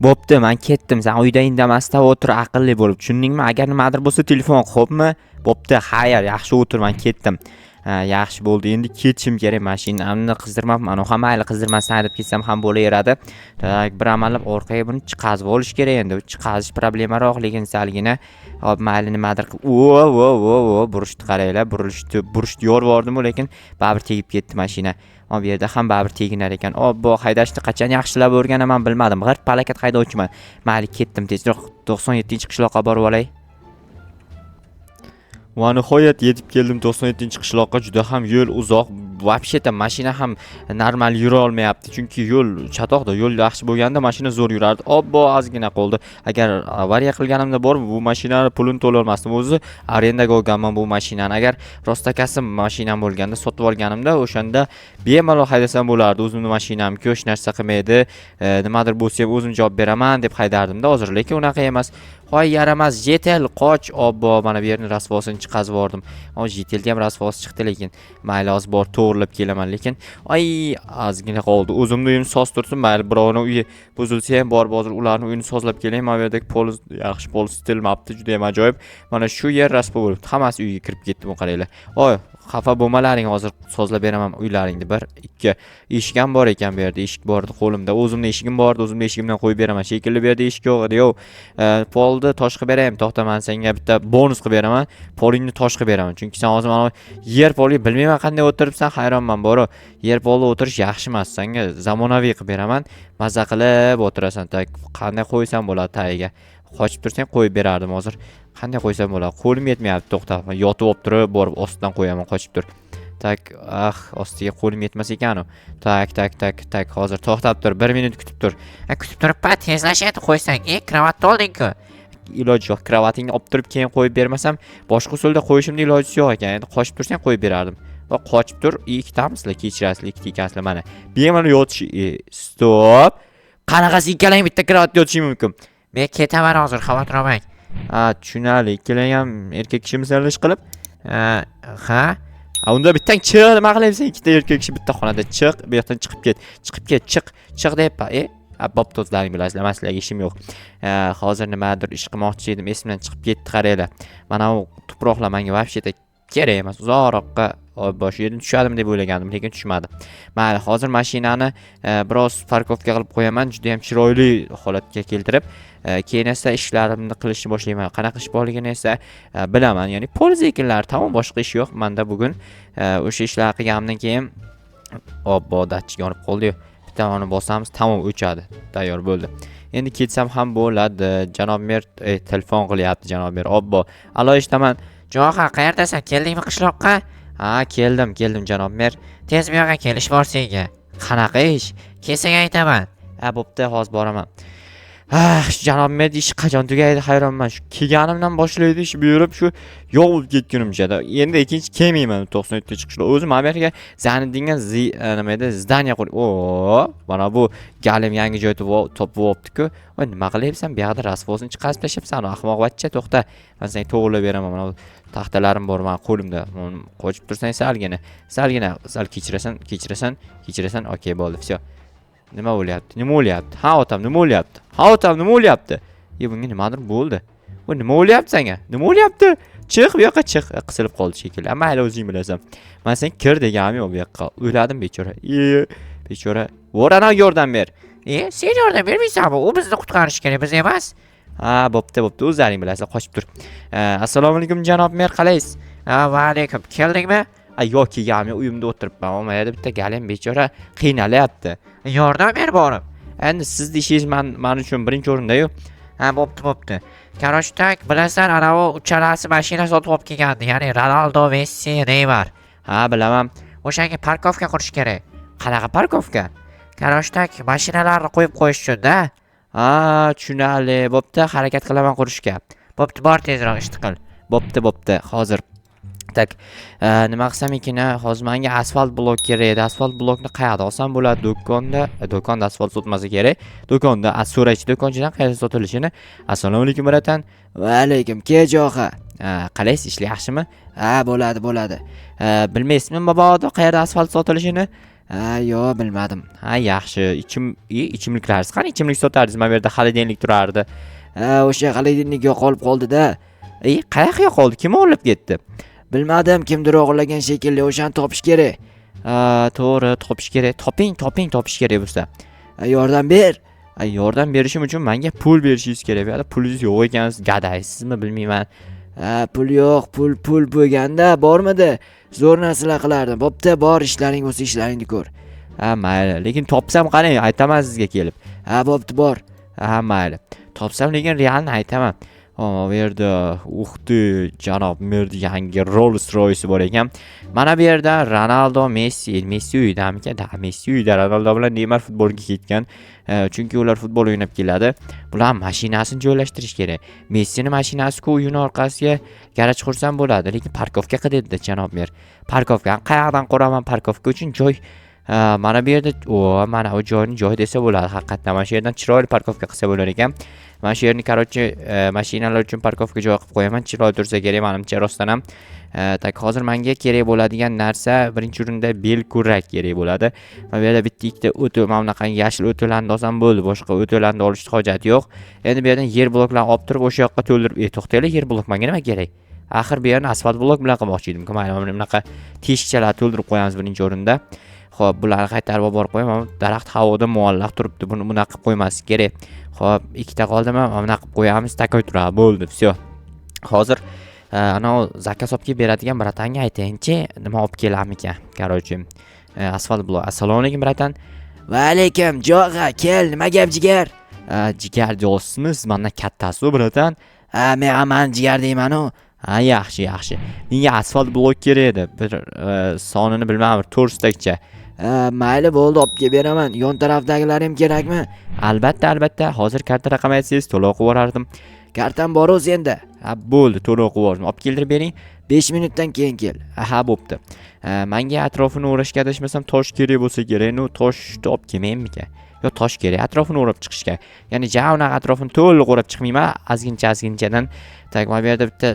Bo'pti, men ketdim. Sen uyda indamasdan o'tir, aqlli bo'lib. Tushundingmi? Agar nimadir bo'lsa telefon, xo'pmi? Bo'pti, xayr, yaxshi o'tir, men ketdim. Yaxshi bo'ldi. Endi ketishim kerak. Mashinamni qizdirmabman. U ham mayli qizdirmasdan haydab ketsam ham bo'laveradi. Bir amallab orqaga buni chiqazib olish kerak endi. Chiqazish problemaroq, lekin salgina hop mayli nimadir burishni qaranglar. Burishni yorvordim, lekin baribir tegib ketdi mashina. Bu yerda ham baribir teginar ekan. Bu haydashni qachon yaxshilab o'rganaman bilmadim. G'irt palakat haydovchiman. Mayli ketdim, tezroq 97-qishloqqa borib olay. Va nihoyat yetib keldim 97-qishloqqa. Juda ham yo'l uzoq. Вообще-то mashina ham normal yura olmayapti, chunki yo'l chatoqda. Yo'l yaxshi bo'lganda mashina zo'r yurardi. Ozgina qoldi. Agar avariya qilganimda borib, bu mashinani pulini to'lay olmasdim. O'zi arendaga olganman bu mashinani. Agar rostakasi mashinam bo'lganda sotib olganimda, o'shanda bemalol haydasam bo'lardi. O'zimning mashinamki, hech narsa qilmaydi. Nimadir bo'lsa ham o'zim javob beraman deb haydardimda. Hozir lekin unaqa emas. Hoy yaramas, jetel qoch. Mana bu yerni rasvosini chiqazib bordim. Jetelga ham rasvos chiqdi, lekin mayli oz bor to'g'rilab kelaman, lekin ozgina qoldi. O'zimni uyim soz tursin, mayli birovni uyi buzilsa ham borib hozir ularning uyini sozlab kelay. Mana bu yerdagi pol yaxshi pol istilmabdi, juda ham ajoyib. Mana shu yer rasvo bo'libdi. Hammasi uyga kirib ketdi, bu qaranglar. Xafa bo'lmalaring, hozir sozlab beraman uylaringni. 1 2 eshik ham bor ekan bu yerda. Eshik bor edi qo'limda. O'zimning eshigim bor edi, o'zimning eshigimdan qo'yib beraman. Shekilli bu yerda eshik yo'q edi. Polni tosh qilib beraman. To'xta, men senga bitta bonus qilib beraman. Polingni tosh qilib beraman. Chunki sen hozir mana yer poliga bilmayman qanday o'tiribsan, hayronman. Yer polda o'tirish yaxshi emas. Senga zamonaviy qilib beraman. Maza qilib o'tirasan. Qanday qo'ysam bo'ladi tagiga. Qochib tursang qo'yib berardim hozir. Qanday qo'ysam bo'ladi? Qo'lim yetmayapti, to'xta. Yotib olib turib, borib ostidan qo'yaman, qochib tur. Ostiga qo'lim yetmas ekan-ku. Hozir to'xtab tur, 1 minut kutib tur. Kutib turibpa, tezlashadi qo'ysang. Kravatni olding-ku. Iloji yo'q, kravatingni olib turib keyin qo'yib bermasam, boshqa usulda qo'yishimda iloji yo'q ekan. Endi qochib tursang qo'yib berardim. Va qochib tur, ikkitamizlar kechirasizlar, ikki ekansizlar mana. Bemalol yotish, stop. Qanaqasi ikkalang bitta kravatda yotishing mumkin? Men ketaman hozir, xavotir olmang. Tushunali. Ikkalang ham erkak kishi misalish qilib. Unda bittang chiq, nima qilyapsan? Ikkita erkak kishi bitta xonada chiq, bu yoqdan chiqib ket. Chiq deyapman. Bo'pti, o'zlaring bilasizlar, men sizlarga ishim yo'q. Hozir nimadir ish qilmoqchi edim, esimdan chiqib ketdi, qaranglar. Mana bu tuproqlar menga вообще-то kerak emas. Uzoqroqqa bosh yerdan tushadimi deb o'ylagandim, lekin tushmadi. Mayli, hozir mashinani biroz parkovka qilib qo'yaman, juda ham chiroyli holatga keltirib, keyin esa ishlarimni qilishni boshlayman. Qanaqa ish borligini esa bilaman. Ya'ni pol zekinlar, tamom, boshqa ish yo'q menda bugun. O'sha ishlarni qilganimdan keyin datchik yonib qoldi-yu. Bittani bosamiz, tamom, o'chadi. Tayyor bo'ldi. Endi ketsam ham bo'ladi. Janob mer telefon qilyapti, janob mer. Alo, eshitaman. Jo'xa, qayerdasan? Keldingmi qishloqqa? Keldim, janob mer. Tez bu yoqqa kelish bor senga. Qanaqa ish? Kelsang aytaman. Bo'pti, hozir boraman. Janob mer ish qachon tugaydi, hayronman. Shu kelganimdan boshlaydi ish buyurib, shu yo'q bo'lib ketgunimcha. Endi ikkinchi kelmayman 97 chiqishlar. O'zim Amerika zanidingan nima edi, zdaniya qurib. Mana bu galim yangi joy topib olibdi-ku. Nima qilyapsan? Bu yoqda rasvosini chiqarib tashlabsan, ahmoqvachcha, to'xta. Men senga to'g'rilab beraman. Mana taxtalarim bor men qo'limda. Qochib tursang salgina sal kechirasan. Okey, bo'ldi, все. Nima bo'lyapti? Ha, otam, nima bo'lyapti? Bunga nimadir bo'ldi. Bu nima bo'lyapti senga? Nima bo'lyapti? Chiq, bu yoqqa chiq. Qisilib qoldi shekilli. Mayli, o'zing bilasan. Men sen kir deganim yo'q bu yoqqa. O'yladim bechora. Bechora. Vorana yordam ber. Sen yordam bermaysanmi? U bizni qutqarish kerak, biz emas. Bo'pti, o'zlaring bilasizlar, qochib tur. Assalomu alaykum, janob mer, qalaysiz? Va alaykum. Keldingmi? Yo'q, kelganim, uyimda o'tiribman. Mana yerda bitta galim bechora qiynalyapti. Yordam ber borib. Endi sizning ishingiz men uchun birinchi o'rinda-yu. Bo'pti. Qarashtak, bilasan, ana u uchalasi mashina sotib olib kelgandi, ya'ni Ronaldo, Messi, Neymar. Bilaman. O'shanga parkovka qurish kerak. Qanaqa parkovka? Qarashtak, mashinalarni qo'yib qo'yish uchun-da. Tushunali. Bo'pti, harakat qilaman qurishga. Bo'pti, bor tezroq ishni qil. Bo'pti. Hozir nima qilsam ekan, hozir menga asfalt blok kerak edi. Asfalt blokni qayerda olsam bo'ladi? Do'konda asfalt sotmasa kerak. Do'konda, so'raychi do'konchidan qayerda sotilishini. Assalomu alaykum bratan. Va alaykum, Jo'xa. Qalaysiz, ishlar yaxshimi? Bo'ladi. Bilmaysizmi, mabodo qayerda asfalt sotilishini? Ha, yo'q, bilmadim. Ha, yaxshi. Ichimliklariz qani? Ichimlik sotardingiz. Mana bu yerda xolodilnik turardi. Ha, o'sha xolodilnik yo'qolib qoldi-da. Qayoqqa yo'qoldi? Kim o'g'irlab ketdi? Bilmadim, kimdir o'g'irlagan shekilli. O'shani topish kerak. Ha, to'g'ri, topish kerak. Toping, topish kerak bo'lsa. Yordam ber. Yordam berishim uchun menga pul berishingiz kerak. Bu yerda pulingiz yo'q ekan, siz gadaysizmi, bilmayman. Ha, pul yo'q, pul bo'lganda bormidi? Zo'r narsalar qilardim. Bo'pti, bor, ishlaring bo'lsa ishlaringni ko'r. Ha, mayli, lekin topsam qani, aytaman sizga kelib. Ha, bo'pti, bor. Ha, mayli. Topsam lekin realni aytaman. Bu yerda janob Merdi yangi Rolls Royce bor ekan. Mana bu yerda Ronaldo, Messi uydamikan? Da, Messi uyda. Ronaldo bilan Neymar futbolga ketgan. Chunki ular futbol o'ynab keladi. Bular mashinasini joylashtirish kerak. Messini mashinasi-ku uyini orqasiga garaj qursam bo'ladi, lekin parkovka qil dedi janob mer. Parkovka qayoqdan quraman? Parkovka uchun joy mana bu yerda, mana bu joyni joy desa bo'ladi. Haqiqatdan mana shu yerdan chiroyli parkovka qilsa bo'lar ekan. Mana shu yerni, qarochi, mashinalar uchun parkovka joy qilib qo'yaman. Chiroyli tursa kerak menimcha rostdan ham. Tak hozir menga kerak bo'ladigan narsa birinchi o'rinda bel kurrak kerak bo'ladi. Mana bu yerda bitta ikkita o't, mana bunaqangi yashil o'tlarni olsam bo'ldi. Boshqa o'tlarni olishga hojat yo'q. Endi bu yerdan yer bloklarni olib turib o'sha yoqqa to'ldirib, to'xtanglar, yer blok menga nima kerak? Axir bu yerni asfalt blok bilan qilmoqchi edim. Mana bunaqa teshikchalar to'ldirib qo'yamiz birinchi o'rinda. Xo'p, bularni qaytarib olib borib qo'yaman. Daraxt havoda muallaq turibdi. Buni bunaqa qilib qo'ymaslik kerak. Xo'p, ikkita qoldimi? Mana bunaqa qilib qo'yamiz. Takoy turadi. Bo'ldi, всё. Hozir ana zakaz olib kelib beradigan bratanga aytayinchi, nima olib kelamikan? Qarochi, asfalt blok. Assalomu alaykum, bratan. Va alaykum, jo'g'a, kel. Nima gap, jigar? Jigar do'stimiz, mendan kattasi, bratan. Men jigar deyman-ku. Ha, yaxshi. Menga asfalt blok kerak edi. Bir sonini bilmayman, 4 takcha. Mayli, bo'ldi, olib kelib beraman. Yon tarafdagilar ham kerakmi? Albatta. Hozir karta raqam aytsangiz to'lov qilib yuborardim. Kartam bor o'zi endi. Ha, bo'ldi, to'lov qilib yubordim. Olib keltirib bering. 5 minutdan keyin kel. Ha, bo'pti. Menga atrofini o'rashga adashmasam tosh kerak bo'lsa kerak. Toshni olib kelmaymikan? Yo, tosh kerak atrofini o'rab chiqishga. Ya'ni unaqa atrofini to'liq o'rab chiqmayman, azginchadan. Tak, mana bu yerda bitta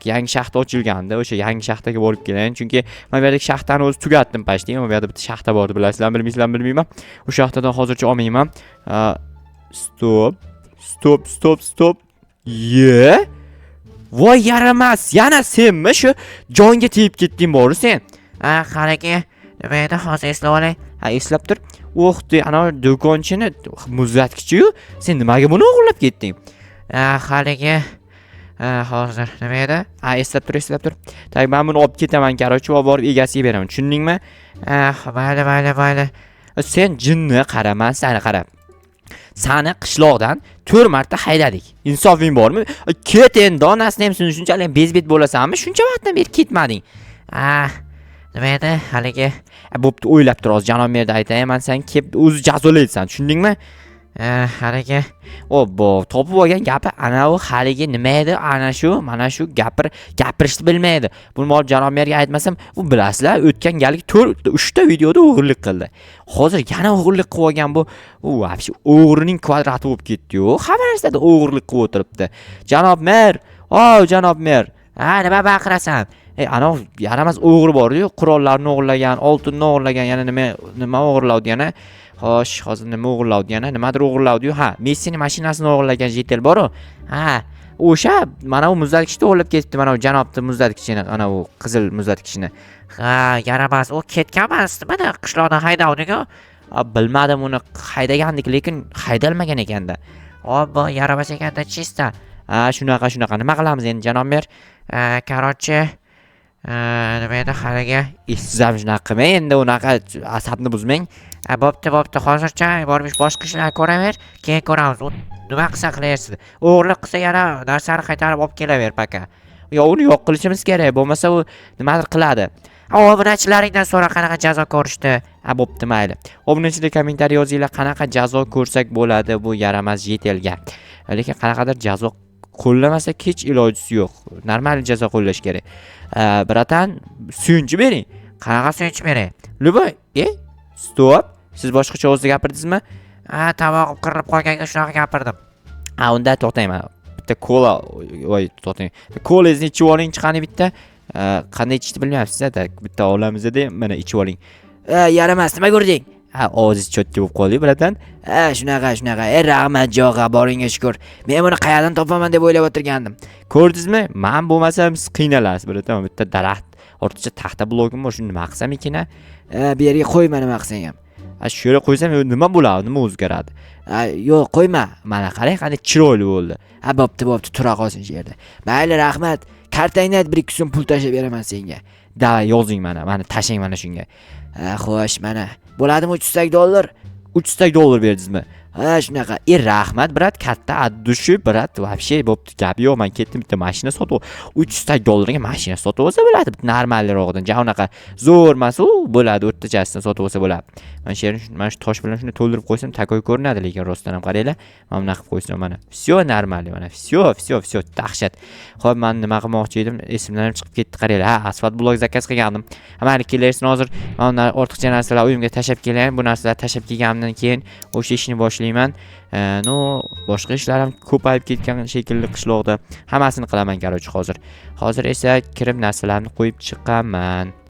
yangi shaxta ochilganda, o'sha yangi shaxtaga borib kelayin, chunki mana bu yerdagi shaxtani o'zi tugatdim pashti. Mana bu yerda bitta shaxta bor, bilasizlarmi, bilmaysizlarmi bilmayman. O'sha shaxtadan hozircha olmayman. Stop. Voy, yaramas. Yana senmi shu jonga tegib ketding bor sen? Qaraki, nima edi, hozir eslab olay. Eslab tur. Ana do'konchini muzlatkichi-yu. Sen nimaga buni o'g'irlab ketding? Qaraki, hozir nima edi? Eslab tur. Tak, men buni olib ketaman, qarochi, va borib egasiga beraman. Tushundingmi? Mayli. Sen jinni qaraman, sani qara. Sani qishloqdan 4 marta haydadik. Insofing bormi? Ket endi, onasini ham shunchalik bezbet bo'lasanmi? Shuncha vaqtdan beri ketmading. Nima edi haligi? Bo'pti, o'ylab tur, hozir janob merda aytaman, men sen kelib o'zi jazolaysan, tushundingmi? Haligi. Obbo, topib olgan gapi ana u haligi nima edi? Mana shu gapirishni bilmaydi. Buni olib janob merga aytmasam, u bilasizlar, o'tgan galgi 3 ta videoda o'g'irlik qildi. Hozir yana o'g'irlik qilib olgan bu. U вообще o'g'rining kvadrati bo'lib ketdi-yu. Xabaringizda o'g'irlik qilib o'tiribdi. Janob mer, janob mer. Nima baqirasan? Ana yaramas o'g'ri bor-ku, qurollarni o'g'irlagan, oltinni o'g'irlagan, yana nima o'g'irlavdi yana? Xo'sh, hozir nima o'g'irlavdi yana? Nimadir o'g'irlavdi-yu. Messining mashinasini o'g'irlagan jetel bor-ku. O'sha mana u muzlatkichni o'g'irlab ketdi, mana u janobning muzlatkichini, ana u qizil muzlatkichni. Yaramas, u ketgan emasmi? Qishloqdan haydavdi-ku. Bilmadim, uni haydagandik, lekin haydalmagan ekanda. Obbo, yaramas ekanda, chista. Shunaqa. Nima qilamiz endi, janob mer? Qarochi, nima edi haligi? Siz ham shunaqa qilmang, endi unaqa asabni buzmang. Bo'pti, hozircha borib boshqa ishlar ko'raver, keyin ko'ramiz. Nima qilsa qilaysiz? O'g'irlik qilsa yana narsani qaytarib olib kelaver, paka. Uni yo'q qilishimiz kerak, bo'lmasa u nimadir qiladi. Obunachilaringdan so'ra qanaqa jazo ko'rishdi? Bo'pti, mayli. Obunachilar kommentariy yozinglar, qanaqa jazo ko'rsak bo'ladi bu yaramas jetelga. Lekin qanaqadir jazo qo'llamasak hech ilojisi yo'q. Normal jazo qo'llash kerak. Bratan, suyunchi bering. Qanaqa suyunchi beray? Luboy, stop. Siz boshqacha o'zida gapirdingizmi? Tomog'im qirilib qolganga shunaqa gapirdim. Unda to'xtayman. Bitta kola, to'xtang. Kolangizni ichib oling, chiqani bitta. Qanday ichishni bilmayapsiz-da, bitta olamizda mana ichib oling. Yaramas, nima ko'rding? Ha, oziz cho'tka bo'lib qoldi, biladan. Shunaqa. Rahmat Jo'g'a, boringga shukr. Men buni qayerdan topaman deb o'ylab o'tirgandim. Ko'rdingizmi? Men bo'lmasam siz qiynalasiz, biladan. Bitta daraxt, ortiqcha taxta blogim bor, shuni nima qilsam ekan? Bu yerga qo'yma nima qilsang ham. Shu yerga qo'ysam nima bo'ladi? Nima o'zgaradi? Yo'q, qo'yma. Mana qarang, qanday chiroyli bo'ldi. Bo'pti, tura qolsin shu yerda. Mayli, rahmat. Kartangni ayt, 1-2 so'm pul tashab beraman senga. Davay, yozing mana tashlang mana shunga. Xo'sh, mana. Bo'ladimi $300? $300 berdingizmi? Shunaqa. Rahmat, brat, katta addushi, brat, вообще bo'pti, gap yo'q. Men ketdim bitta mashina sotib, $300 ga mashina sotib olsa bo'ladi, bitta normalroqdan. Ja unaqa zo'r emas u, bo'ladi, o'rtachasidan sotib olsa bo'ladi. Mana shu tosh bilan shuni to'ldirib qo'ysam takoy ko'rinadi, lekin rostdan ham qaranglar. Mana bunaqa qilib qo'ysam mana. Всё normal, mana. Всё, dahshat. Xo'p, men nima qilmoqchi edim? Esimdan ham chiqib ketdi, qaranglar. Asfalt blok zakaz qilgandim. Mayli, kelaysiz hozir. Mana ortiqcha narsalar uyimga tashab kelaman. Bu narsalar tashab kelganimdan keyin o'sha ishni boshlayman. Boshqa ishlar ham ko'payib ketgan shekilli qishloqda. Hammasini qilaman, garochi hozir. Hozir esa kirib narsalarni qo'yib chiqaman.